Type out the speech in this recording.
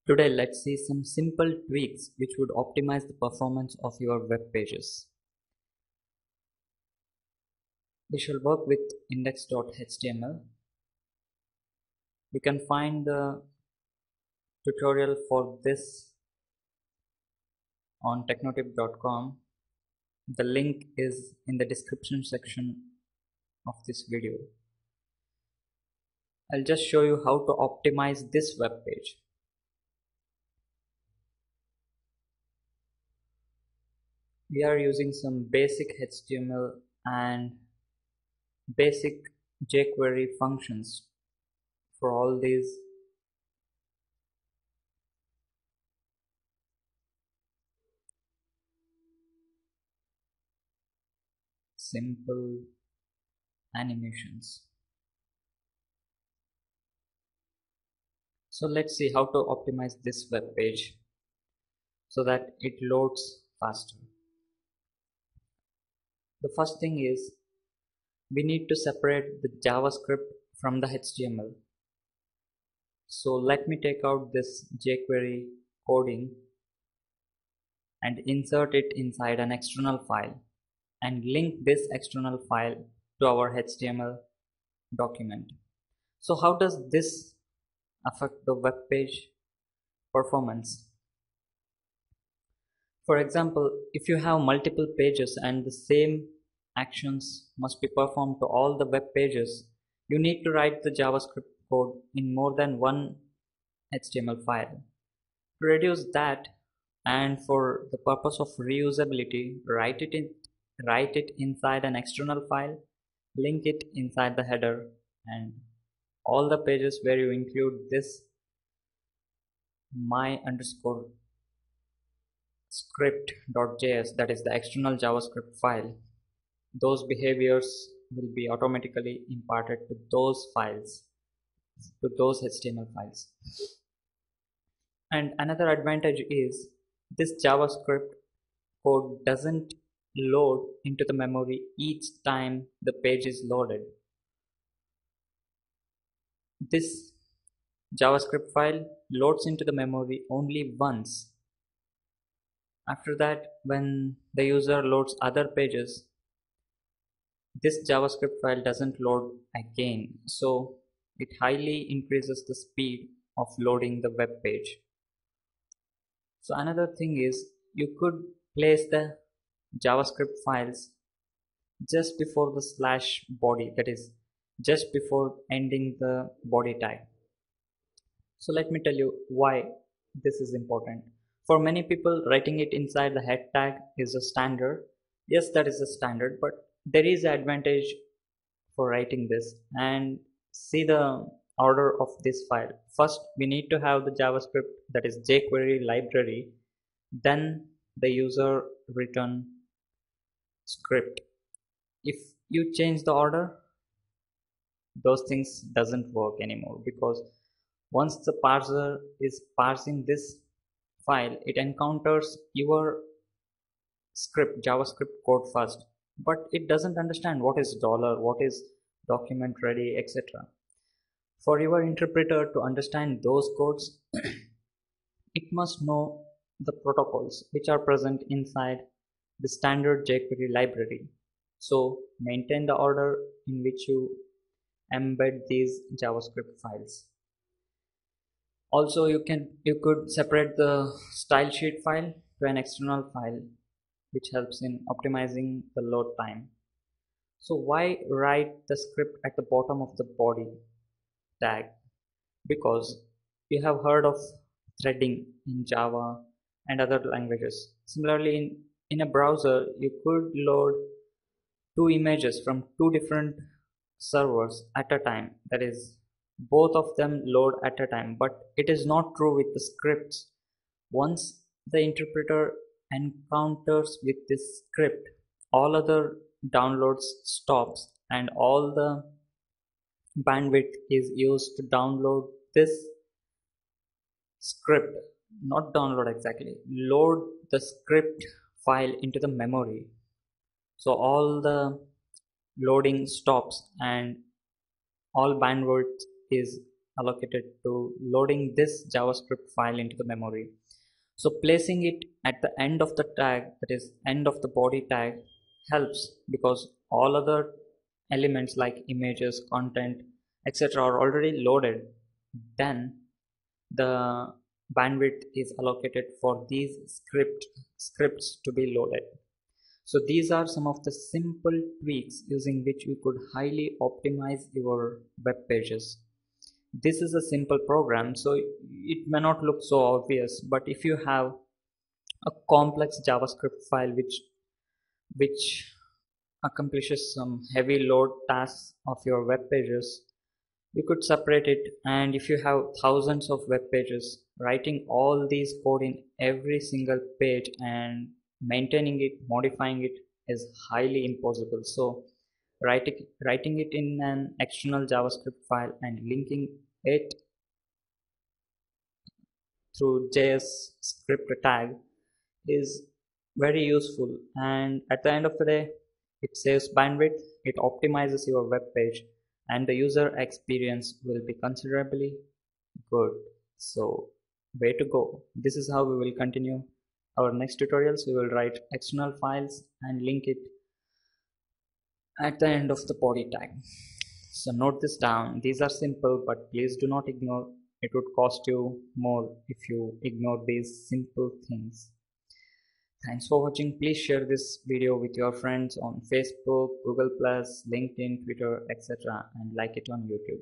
Today, let's see some simple tweaks which would optimize the performance of your web pages. We shall work with index.html. You can find the tutorial for this on technotip.com. The link is in the description section of this video. I'll just show you how to optimize this web page. We are using some basic HTML and basic jQuery functions for all these simple animations. So let's see how to optimize this web page so that it loads faster. The first thing is we need to separate the JavaScript from the HTML. So let me take out this jQuery coding and insert it inside an external file and link this external file to our HTML document. So how does this affect the web page performance? For example, if you have multiple pages and the same actions must be performed to all the web pages, you need to write the JavaScript code in more than one HTML file. To reduce that, and for the purpose of reusability, write it inside an external file, link it inside the header, and all the pages where you include this my_script.js, that is the external JavaScript file, those behaviors will be automatically imparted to those files, to those HTML files. And another advantage is this JavaScript code doesn't load into the memory each time the page is loaded. This JavaScript file loads into the memory only once. After that, when the user loads other pages, this JavaScript file doesn't load again. So it highly increases the speed of loading the web page. So another thing is you could place the JavaScript files just before the slash body, that is just before ending the body tag. So let me tell you why this is important. For many people, writing it inside the head tag is a standard. Yes, that is a standard, but there is an advantage for writing this. And see the order of this file. First, we need to have the JavaScript, that is jQuery library, then the user written script. If you change the order, those things doesn't work anymore, because once the parser is parsing this file, it encounters your script, JavaScript code first, but it doesn't understand what is dollar, what is document ready, etc. For your interpreter to understand those codes, it must know the protocols which are present inside the standard jQuery library. So maintain the order in which you embed these JavaScript files. Also, you could separate the style sheet file to an external file, which helps in optimizing the load time. So why write the script at the bottom of the body tag? Because you have heard of threading in Java and other languages. Similarly, in a browser, you could load two images from two different servers at a time, that is both of them load at a time, but it is not true with the scripts. Once the interpreter encounters with this script, all other downloads stops and all the bandwidth is used to download this script, not download exactly, load the script file into the memory. So all the loading stops and all bandwidth is allocated to loading this JavaScript file into the memory. So placing it at the end of the tag, that is end of the body tag, helps because all other elements like images, content, etc. are already loaded. Then the bandwidth is allocated for these scripts to be loaded. So these are some of the simple tweaks using which you could highly optimize your web pages. This is a simple program, so it may not look so obvious, but if you have a complex JavaScript file which accomplishes some heavy load tasks of your web pages, you could separate it. And if you have thousands of web pages, writing all these code in every single page and maintaining it, modifying it is highly impossible. So writing it in an external JavaScript file and linking it through JS script tag is very useful, and at the end of the day it saves bandwidth, it optimizes your web page, and the user experience will be considerably good. So way to go. This is how we will continue our next tutorials. We will write external files and link it at the end of the body tag. So note this down. These are simple, but please do not ignore. It would cost you more if you ignore these simple things. Thanks for watching. Please share this video with your friends on Facebook, Google+, LinkedIn, Twitter, etc. and like it on YouTube.